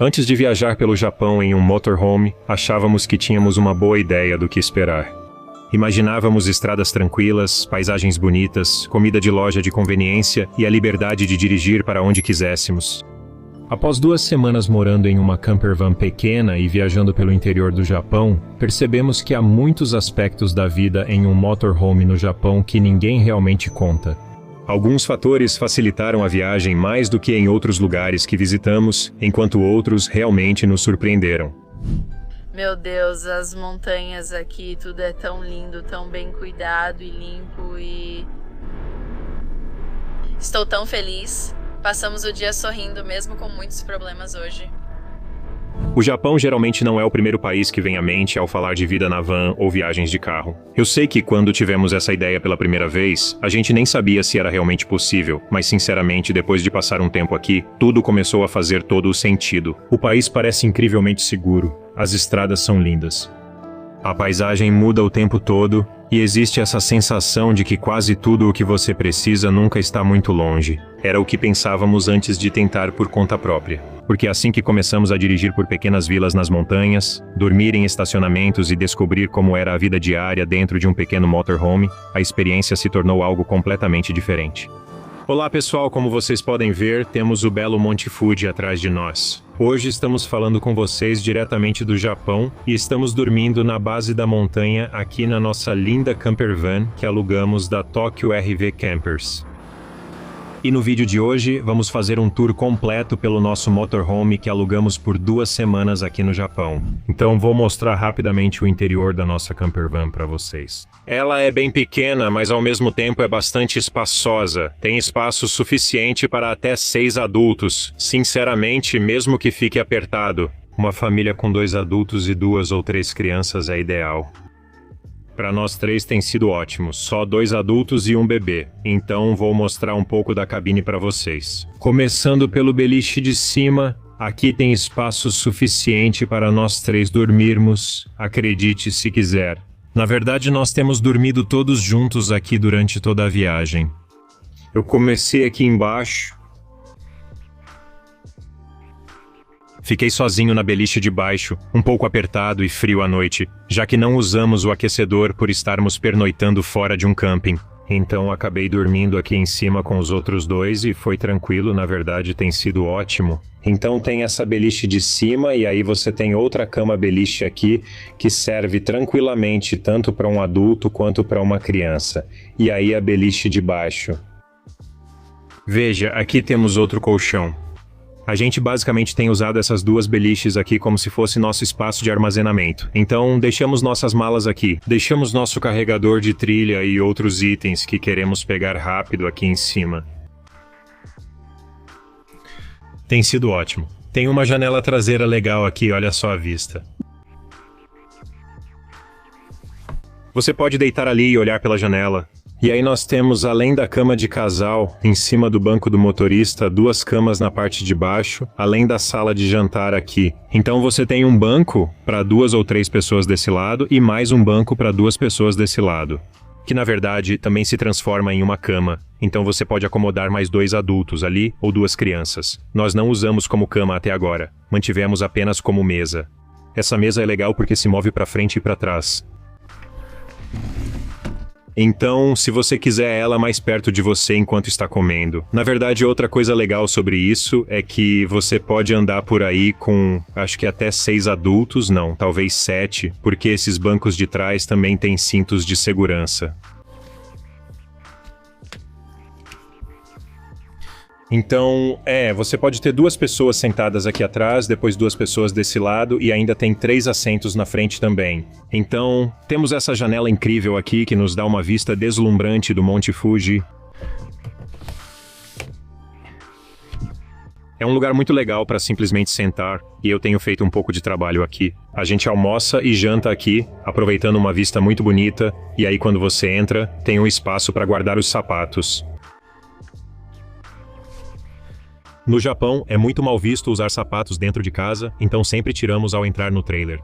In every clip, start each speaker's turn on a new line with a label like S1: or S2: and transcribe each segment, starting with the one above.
S1: Antes de viajar pelo Japão em um motorhome, achávamos que tínhamos uma boa ideia do que esperar. Imaginávamos estradas tranquilas, paisagens bonitas, comida de loja de conveniência e a liberdade de dirigir para onde quiséssemos. Após 2 semanas morando em uma campervan pequena e viajando pelo interior do Japão, percebemos que há muitos aspectos da vida em um motorhome no Japão que ninguém realmente conta. Alguns fatores facilitaram a viagem mais do que em outros lugares que visitamos, enquanto outros realmente nos surpreenderam.
S2: Meu Deus, as montanhas aqui, tudo é tão lindo, tão bem cuidado e limpo e... Estou tão feliz. Passamos o dia sorrindo mesmo com muitos problemas hoje.
S1: O Japão geralmente não é o primeiro país que vem à mente ao falar de vida na van ou viagens de carro. Eu sei que quando tivemos essa ideia pela primeira vez, a gente nem sabia se era realmente possível, mas sinceramente, depois de passar um tempo aqui, tudo começou a fazer todo o sentido. O país parece incrivelmente seguro, as estradas são lindas. A paisagem muda o tempo todo, e existe essa sensação de que quase tudo o que você precisa nunca está muito longe. Era o que pensávamos antes de tentar por conta própria. Porque assim que começamos a dirigir por pequenas vilas nas montanhas, dormir em estacionamentos e descobrir como era a vida diária dentro de um pequeno motorhome, a experiência se tornou algo completamente diferente. Olá pessoal, como vocês podem ver, temos o belo Monte Fuji atrás de nós. Hoje estamos falando com vocês diretamente do Japão e estamos dormindo na base da montanha aqui na nossa linda campervan que alugamos da Tokyo RV Campers. E no vídeo de hoje, vamos fazer um tour completo pelo nosso motorhome que alugamos por 2 semanas aqui no Japão. Então vou mostrar rapidamente o interior da nossa campervan para vocês. Ela é bem pequena, mas ao mesmo tempo é bastante espaçosa. Tem espaço suficiente para até 6 adultos. Sinceramente, mesmo que fique apertado, uma família com 2 adultos e 2 ou 3 crianças é ideal. Para nós 3 tem sido ótimo, só 2 adultos e um bebê, então vou mostrar um pouco da cabine para vocês. Começando pelo beliche de cima, aqui tem espaço suficiente para nós 3 dormirmos, acredite se quiser. Na verdade nós temos dormido todos juntos aqui durante toda a viagem. Eu comecei aqui embaixo. Fiquei sozinho na beliche de baixo, um pouco apertado e frio à noite, já que não usamos o aquecedor por estarmos pernoitando fora de um camping. Então acabei dormindo aqui em cima com os outros 2 e foi tranquilo, na verdade tem sido ótimo. Então tem essa beliche de cima e aí você tem outra cama beliche aqui que serve tranquilamente tanto para um adulto quanto para uma criança. E aí a beliche de baixo. Veja, aqui temos outro colchão. A gente basicamente tem usado essas 2 beliches aqui como se fosse nosso espaço de armazenamento. Então, deixamos nossas malas aqui. Deixamos nosso carregador de trilha e outros itens que queremos pegar rápido aqui em cima. Tem sido ótimo. Tem uma janela traseira legal aqui, olha só a vista. Você pode deitar ali e olhar pela janela. E aí nós temos, além da cama de casal, em cima do banco do motorista, 2 camas na parte de baixo, além da sala de jantar aqui. Então você tem um banco para 2 ou 3 pessoas desse lado e mais um banco para 2 pessoas desse lado. Que na verdade também se transforma em uma cama. Então você pode acomodar mais 2 adultos ali ou 2 crianças. Nós não usamos como cama até agora. Mantivemos apenas como mesa. Essa mesa é legal porque se move para frente e para trás. Então, se você quiser ela mais perto de você enquanto está comendo. Na verdade, outra coisa legal sobre isso é que você pode andar por aí com, acho que até 6 adultos, não, talvez 7, porque esses bancos de trás também têm cintos de segurança. Então, você pode ter 2 pessoas sentadas aqui atrás, depois 2 pessoas desse lado e ainda tem 3 assentos na frente também. Então, temos essa janela incrível aqui que nos dá uma vista deslumbrante do Monte Fuji. É um lugar muito legal para simplesmente sentar e eu tenho feito um pouco de trabalho aqui. A gente almoça e janta aqui, aproveitando uma vista muito bonita, e aí quando você entra, tem um espaço para guardar os sapatos. No Japão, é muito mal visto usar sapatos dentro de casa, então sempre tiramos ao entrar no trailer.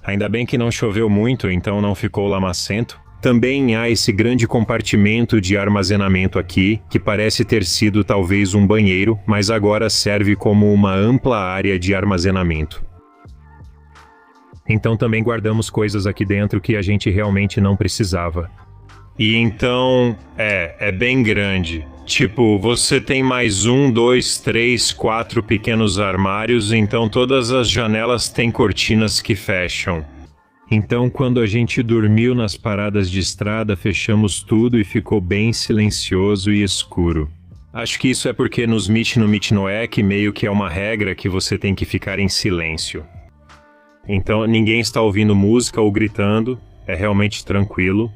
S1: Ainda bem que não choveu muito, então não ficou lamacento. Também há esse grande compartimento de armazenamento aqui, que parece ter sido talvez um banheiro, mas agora serve como uma ampla área de armazenamento. Então também guardamos coisas aqui dentro que a gente realmente não precisava. E então, é bem grande. Tipo, você tem mais 1, 2, 3, 4 pequenos armários, então todas as janelas têm cortinas que fecham. Então, quando a gente dormiu nas paradas de estrada, fechamos tudo e ficou bem silencioso e escuro. Acho que isso é porque nos Michinoek meio que é uma regra que você tem que ficar em silêncio. Então, ninguém está ouvindo música ou gritando, é realmente tranquilo.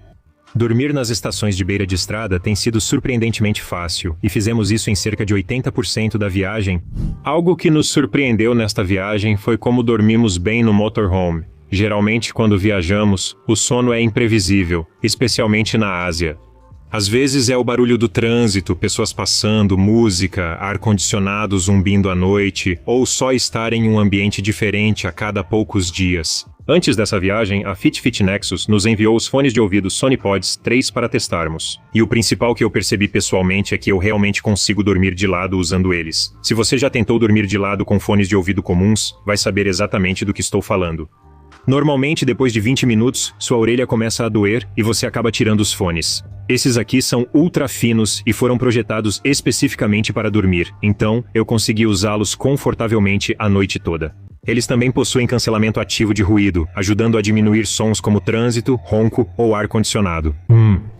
S1: Dormir nas estações de beira de estrada tem sido surpreendentemente fácil, e fizemos isso em cerca de 80% da viagem. Algo que nos surpreendeu nesta viagem foi como dormimos bem no motorhome. Geralmente, quando viajamos, o sono é imprevisível, especialmente na Ásia. Às vezes é o barulho do trânsito, pessoas passando, música, ar-condicionado zumbindo à noite, ou só estar em um ambiente diferente a cada poucos dias. Antes dessa viagem, a Fitbit Nexus nos enviou os fones de ouvido SonyPods 3 para testarmos. E o principal que eu percebi pessoalmente é que eu realmente consigo dormir de lado usando eles. Se você já tentou dormir de lado com fones de ouvido comuns, vai saber exatamente do que estou falando. Normalmente, depois de 20 minutos, sua orelha começa a doer e você acaba tirando os fones. Esses aqui são ultra finos e foram projetados especificamente para dormir, então eu consegui usá-los confortavelmente a noite toda. Eles também possuem cancelamento ativo de ruído, ajudando a diminuir sons como trânsito, ronco ou ar-condicionado.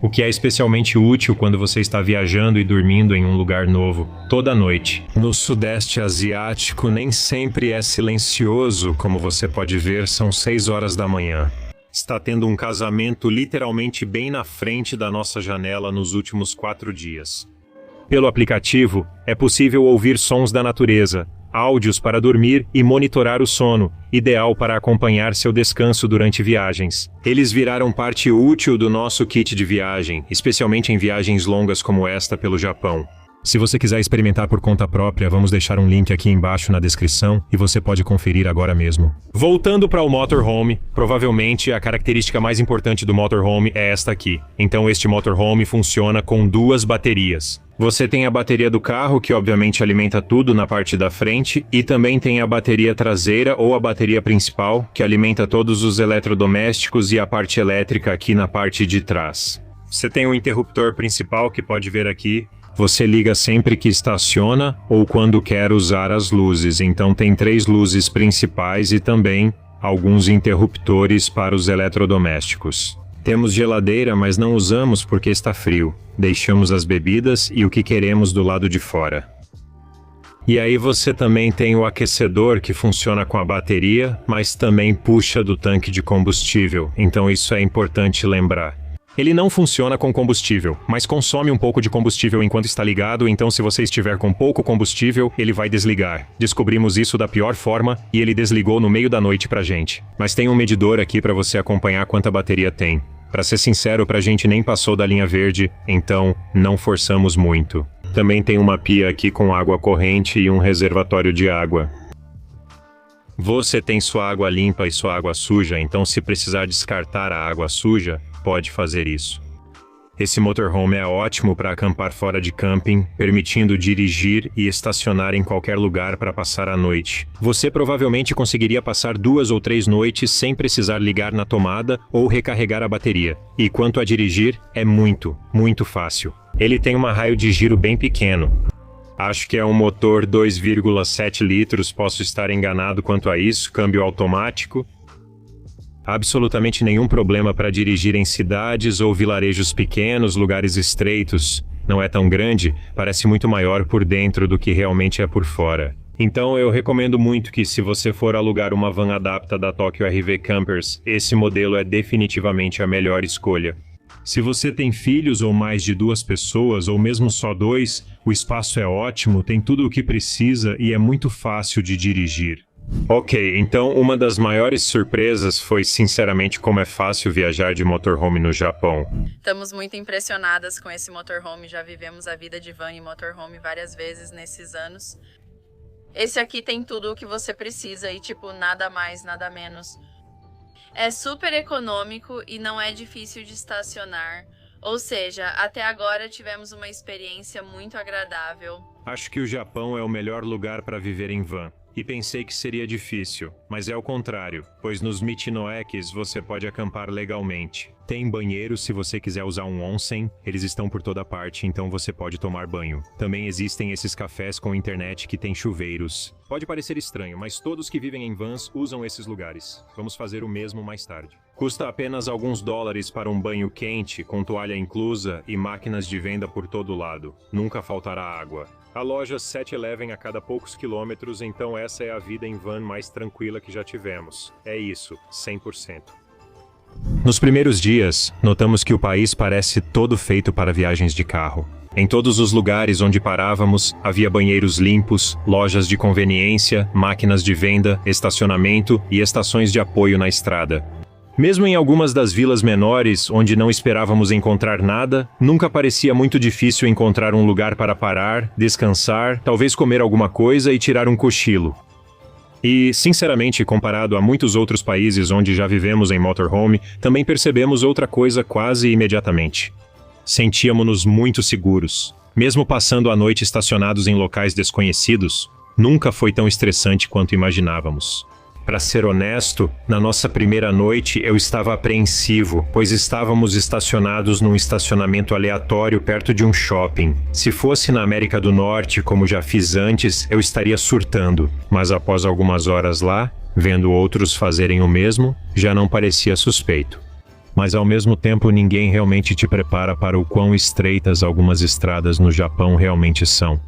S1: O que é especialmente útil quando você está viajando e dormindo em um lugar novo, toda noite. No Sudeste Asiático nem sempre é silencioso, como você pode ver, são 6 horas da manhã. Está tendo um casamento literalmente bem na frente da nossa janela nos últimos 4 dias. Pelo aplicativo, é possível ouvir sons da natureza, áudios para dormir e monitorar o sono, ideal para acompanhar seu descanso durante viagens. Eles viraram parte útil do nosso kit de viagem, especialmente em viagens longas como esta pelo Japão. Se você quiser experimentar por conta própria, vamos deixar um link aqui embaixo na descrição e você pode conferir agora mesmo. Voltando para o motorhome, provavelmente a característica mais importante do motorhome é esta aqui. Então este motorhome funciona com 2 baterias. Você tem a bateria do carro, que obviamente alimenta tudo na parte da frente, e também tem a bateria traseira ou a bateria principal, que alimenta todos os eletrodomésticos e a parte elétrica aqui na parte de trás. Você tem o interruptor principal que pode ver aqui. Você liga sempre que estaciona ou quando quer usar as luzes, então tem 3 luzes principais e também alguns interruptores para os eletrodomésticos. Temos geladeira, mas não usamos porque está frio. Deixamos as bebidas e o que queremos do lado de fora. E aí você também tem o aquecedor que funciona com a bateria, mas também puxa do tanque de combustível, então isso é importante lembrar. Ele não funciona com combustível, mas consome um pouco de combustível enquanto está ligado, então se você estiver com pouco combustível, ele vai desligar. Descobrimos isso da pior forma e ele desligou no meio da noite pra gente. Mas tem um medidor aqui para você acompanhar quanta bateria tem. Pra ser sincero, pra gente nem passou da linha verde, então não forçamos muito. Também tem uma pia aqui com água corrente e um reservatório de água. Você tem sua água limpa e sua água suja, então se precisar descartar a água suja, pode fazer isso. Esse motorhome é ótimo para acampar fora de camping, permitindo dirigir e estacionar em qualquer lugar para passar a noite. Você provavelmente conseguiria passar 2 ou 3 noites sem precisar ligar na tomada ou recarregar a bateria. E quanto a dirigir, é muito fácil. Ele tem um raio de giro bem pequeno. Acho que é um motor 2,7 litros, posso estar enganado quanto a isso, câmbio automático. Absolutamente nenhum problema para dirigir em cidades ou vilarejos pequenos, lugares estreitos. Não é tão grande, parece muito maior por dentro do que realmente é por fora. Então eu recomendo muito que se você for alugar uma van adapta da Tokyo RV Campers, esse modelo é definitivamente a melhor escolha. Se você tem filhos ou mais de 2 pessoas, ou mesmo só 2, o espaço é ótimo, tem tudo o que precisa e é muito fácil de dirigir. Ok, então uma das maiores surpresas foi sinceramente como é fácil viajar de motorhome no Japão.
S2: Estamos muito impressionadas com esse motorhome, já vivemos a vida de van e motorhome várias vezes nesses anos. Esse aqui tem tudo o que você precisa e tipo, nada mais, nada menos. É super econômico e não é difícil de estacionar. Ou seja, até agora tivemos uma experiência muito agradável.
S1: Acho que o Japão é o melhor lugar para viver em van. E pensei que seria difícil, mas é o contrário, pois nos Michinoekis você pode acampar legalmente. Tem banheiro se você quiser usar um onsen, eles estão por toda parte, então você pode tomar banho. Também existem esses cafés com internet que tem chuveiros. Pode parecer estranho, mas todos que vivem em vans usam esses lugares. Vamos fazer o mesmo mais tarde. Custa apenas alguns dólares para um banho quente, com toalha inclusa e máquinas de venda por todo lado. Nunca faltará água. A loja 7-Eleven a cada poucos quilômetros, então essa é a vida em van mais tranquila que já tivemos. É isso, 100%. Nos primeiros dias, notamos que o país parece todo feito para viagens de carro. Em todos os lugares onde parávamos, havia banheiros limpos, lojas de conveniência, máquinas de venda, estacionamento e estações de apoio na estrada. Mesmo em algumas das vilas menores, onde não esperávamos encontrar nada, nunca parecia muito difícil encontrar um lugar para parar, descansar, talvez comer alguma coisa e tirar um cochilo. E, sinceramente, comparado a muitos outros países onde já vivemos em motorhome, também percebemos outra coisa quase imediatamente. Sentíamos-nos muito seguros. Mesmo passando a noite estacionados em locais desconhecidos, nunca foi tão estressante quanto imaginávamos. Para ser honesto, na nossa primeira noite eu estava apreensivo, pois estávamos estacionados num estacionamento aleatório perto de um shopping. Se fosse na América do Norte, como já fiz antes, eu estaria surtando. Mas após algumas horas lá, vendo outros fazerem o mesmo, já não parecia suspeito. Mas ao mesmo tempo ninguém realmente te prepara para o quão estreitas algumas estradas no Japão realmente são.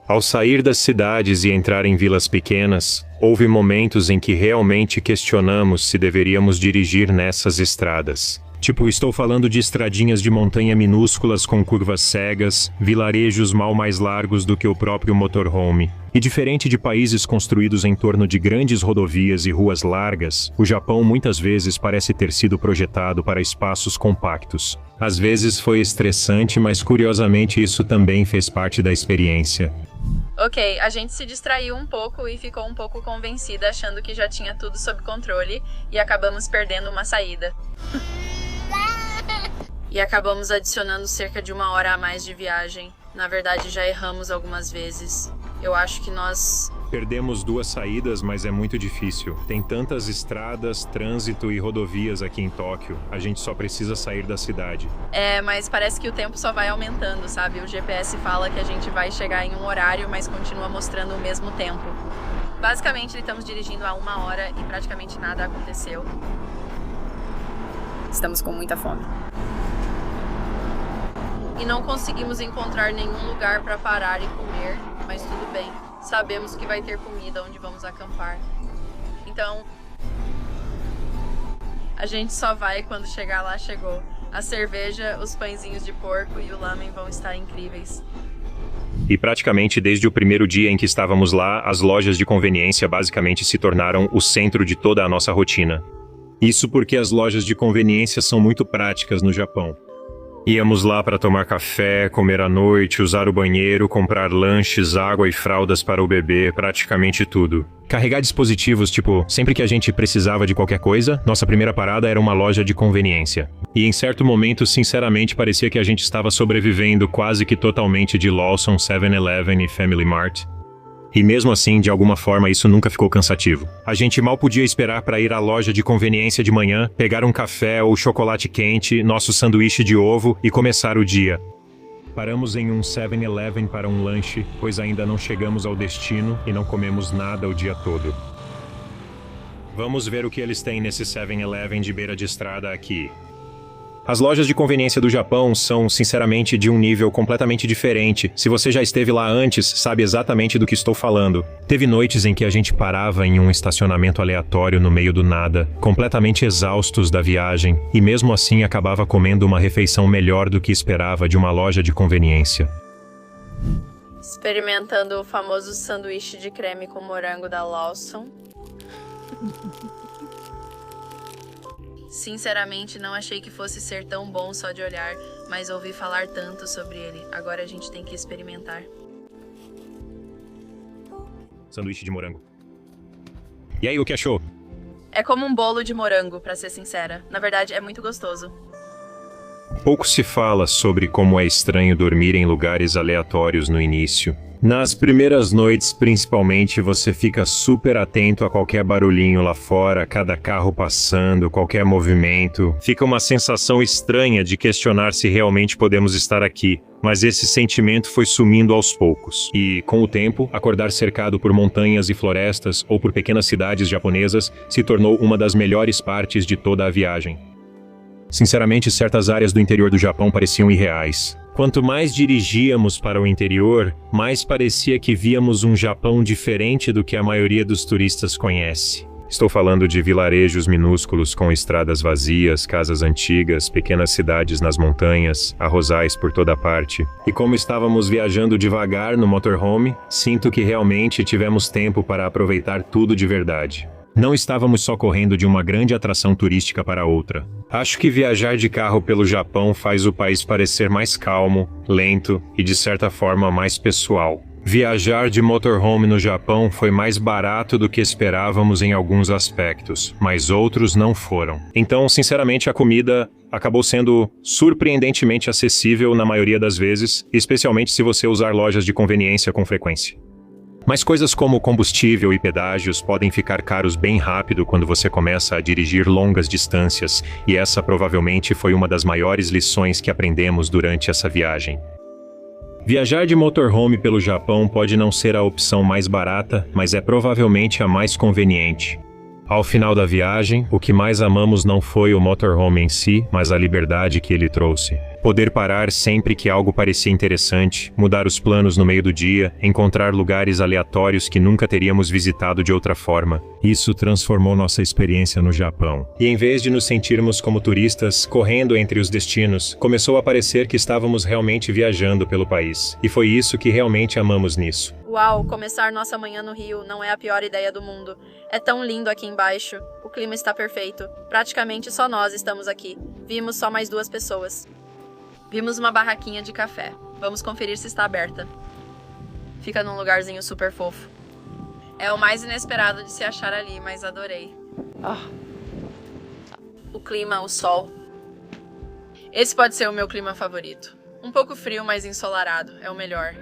S1: Ao sair das cidades e entrar em vilas pequenas, houve momentos em que realmente questionamos se deveríamos dirigir nessas estradas. Tipo, estou falando de estradinhas de montanha minúsculas com curvas cegas, vilarejos mal mais largos do que o próprio motorhome. E diferente de países construídos em torno de grandes rodovias e ruas largas, o Japão muitas vezes parece ter sido projetado para espaços compactos. Às vezes foi estressante, mas curiosamente isso também fez parte da experiência.
S2: Ok, a gente se distraiu um pouco e ficou um pouco convencida achando que já tinha tudo sob controle e acabamos perdendo uma saída. E acabamos adicionando cerca de 1 hora a mais de viagem. Na verdade, já erramos algumas vezes. Eu acho que nós...
S1: Perdemos 2 saídas, mas é muito difícil. Tem tantas estradas, trânsito e rodovias aqui em Tóquio. A gente só precisa sair da cidade.
S2: Mas parece que o tempo só vai aumentando, sabe? O GPS fala que a gente vai chegar em um horário, mas continua mostrando o mesmo tempo. Basicamente, estamos dirigindo há 1 hora e praticamente nada aconteceu. Estamos com muita fome. E não conseguimos encontrar nenhum lugar para parar e comer, mas tudo bem. Sabemos que vai ter comida onde vamos acampar. Então, a gente só vai quando chegar lá chegou. A cerveja, os pãezinhos de porco e o lamen vão estar incríveis.
S1: E praticamente desde o primeiro dia em que estávamos lá, as lojas de conveniência basicamente se tornaram o centro de toda a nossa rotina. Isso porque as lojas de conveniência são muito práticas no Japão. Íamos lá para tomar café, comer à noite, usar o banheiro, comprar lanches, água e fraldas para o bebê, praticamente tudo. Carregar dispositivos, tipo, sempre que a gente precisava de qualquer coisa, nossa primeira parada era uma loja de conveniência. E em certo momento, sinceramente, parecia que a gente estava sobrevivendo quase que totalmente de Lawson, 7-Eleven e Family Mart. E mesmo assim, de alguma forma, isso nunca ficou cansativo. A gente mal podia esperar para ir à loja de conveniência de manhã, pegar um café ou chocolate quente, nosso sanduíche de ovo e começar o dia. Paramos em um 7-Eleven para um lanche, pois ainda não chegamos ao destino e não comemos nada o dia todo. Vamos ver o que eles têm nesse 7-Eleven de beira de estrada aqui. As lojas de conveniência do Japão são, sinceramente, de um nível completamente diferente. Se você já esteve lá antes, sabe exatamente do que estou falando. Teve noites em que a gente parava em um estacionamento aleatório no meio do nada, completamente exaustos da viagem, e mesmo assim acabava comendo uma refeição melhor do que esperava de uma loja de conveniência.
S2: Experimentando o famoso sanduíche de creme com morango da Lawson. Sinceramente, não achei que fosse ser tão bom só de olhar, mas ouvi falar tanto sobre ele. Agora a gente tem que experimentar.
S1: Sanduíche de morango. E aí, o que achou?
S2: É como um bolo de morango, pra ser sincera. Na verdade, é muito gostoso.
S1: Pouco se fala sobre como é estranho dormir em lugares aleatórios no início. Nas primeiras noites, principalmente, você fica super atento a qualquer barulhinho lá fora, cada carro passando, qualquer movimento. Fica uma sensação estranha de questionar se realmente podemos estar aqui. Mas esse sentimento foi sumindo aos poucos. E, com o tempo, acordar cercado por montanhas e florestas ou por pequenas cidades japonesas se tornou uma das melhores partes de toda a viagem. Sinceramente, certas áreas do interior do Japão pareciam irreais. Quanto mais dirigíamos para o interior, mais parecia que víamos um Japão diferente do que a maioria dos turistas conhece. Estou falando de vilarejos minúsculos com estradas vazias, casas antigas, pequenas cidades nas montanhas, arrozais por toda parte. E como estávamos viajando devagar no motorhome, sinto que realmente tivemos tempo para aproveitar tudo de verdade. Não estávamos só correndo de uma grande atração turística para outra. Acho que viajar de carro pelo Japão faz o país parecer mais calmo, lento e, de certa forma, mais pessoal. Viajar de motorhome no Japão foi mais barato do que esperávamos em alguns aspectos, mas outros não foram. Então, sinceramente, a comida acabou sendo surpreendentemente acessível na maioria das vezes, especialmente se você usar lojas de conveniência com frequência. Mas coisas como combustível e pedágios podem ficar caros bem rápido quando você começa a dirigir longas distâncias, e essa provavelmente foi uma das maiores lições que aprendemos durante essa viagem. Viajar de motorhome pelo Japão pode não ser a opção mais barata, mas é provavelmente a mais conveniente. Ao final da viagem, o que mais amamos não foi o motorhome em si, mas a liberdade que ele trouxe. Poder parar sempre que algo parecia interessante, mudar os planos no meio do dia, encontrar lugares aleatórios que nunca teríamos visitado de outra forma. Isso transformou nossa experiência no Japão. E em vez de nos sentirmos como turistas, correndo entre os destinos, começou a parecer que estávamos realmente viajando pelo país. E foi isso que realmente amamos nisso.
S2: Uau, começar nossa manhã no Rio não é a pior ideia do mundo. É tão lindo aqui embaixo. O clima está perfeito. Praticamente só nós estamos aqui. Vimos só mais 2 pessoas. Vimos uma barraquinha de café. Vamos conferir se está aberta. Fica num lugarzinho super fofo. É o mais inesperado de se achar ali, mas adorei. O clima, o sol. Esse pode ser o meu clima favorito. Um pouco frio, mas ensolarado. É o melhor.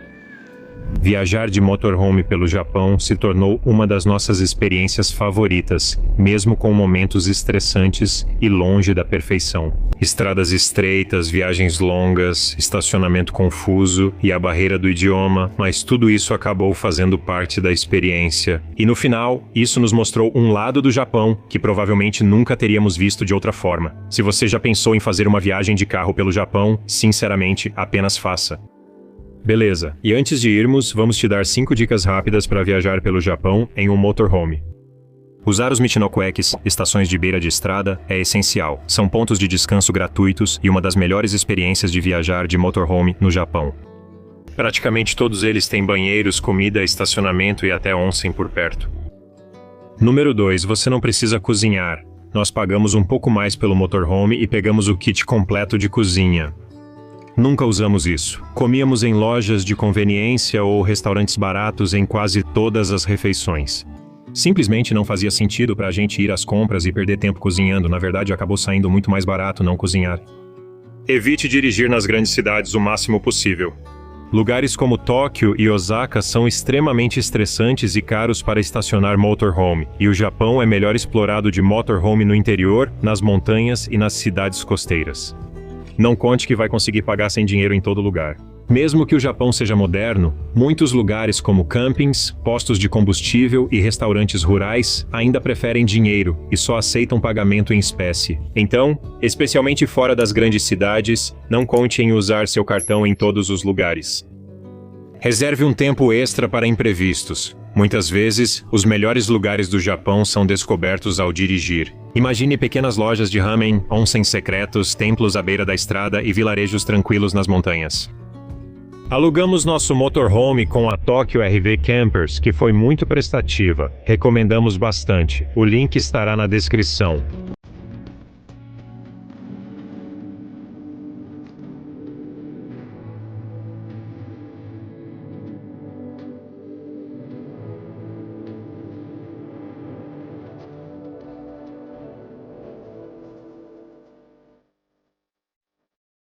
S1: Viajar de motorhome pelo Japão se tornou uma das nossas experiências favoritas, mesmo com momentos estressantes e longe da perfeição. Estradas estreitas, viagens longas, estacionamento confuso e a barreira do idioma, mas tudo isso acabou fazendo parte da experiência. E no final, isso nos mostrou um lado do Japão que provavelmente nunca teríamos visto de outra forma. Se você já pensou em fazer uma viagem de carro pelo Japão, sinceramente, apenas faça. Beleza, e antes de irmos, vamos te dar 5 dicas rápidas para viajar pelo Japão em um motorhome. Usar os Michinoku-ekis, estações de beira de estrada, é essencial. São pontos de descanso gratuitos e uma das melhores experiências de viajar de motorhome no Japão. Praticamente todos eles têm banheiros, comida, estacionamento e até onsen por perto. Número 2, você não precisa cozinhar. Nós pagamos um pouco mais pelo motorhome e pegamos o kit completo de cozinha. Nunca usamos isso. Comíamos em lojas de conveniência ou restaurantes baratos em quase todas as refeições. Simplesmente não fazia sentido para a gente ir às compras e perder tempo cozinhando. Na verdade, acabou saindo muito mais barato não cozinhar. Evite dirigir nas grandes cidades o máximo possível. Lugares como Tóquio e Osaka são extremamente estressantes e caros para estacionar motorhome, e o Japão é melhor explorado de motorhome no interior, nas montanhas e nas cidades costeiras. Não conte que vai conseguir pagar sem dinheiro em todo lugar. Mesmo que o Japão seja moderno, muitos lugares como campings, postos de combustível e restaurantes rurais ainda preferem dinheiro e só aceitam pagamento em espécie. Então, especialmente fora das grandes cidades, não conte em usar seu cartão em todos os lugares. Reserve um tempo extra para imprevistos. Muitas vezes, os melhores lugares do Japão são descobertos ao dirigir. Imagine pequenas lojas de ramen, onsens secretos, templos à beira da estrada e vilarejos tranquilos nas montanhas. Alugamos nosso motorhome com a Tokyo RV Campers, que foi muito prestativa. Recomendamos bastante. O link estará na descrição.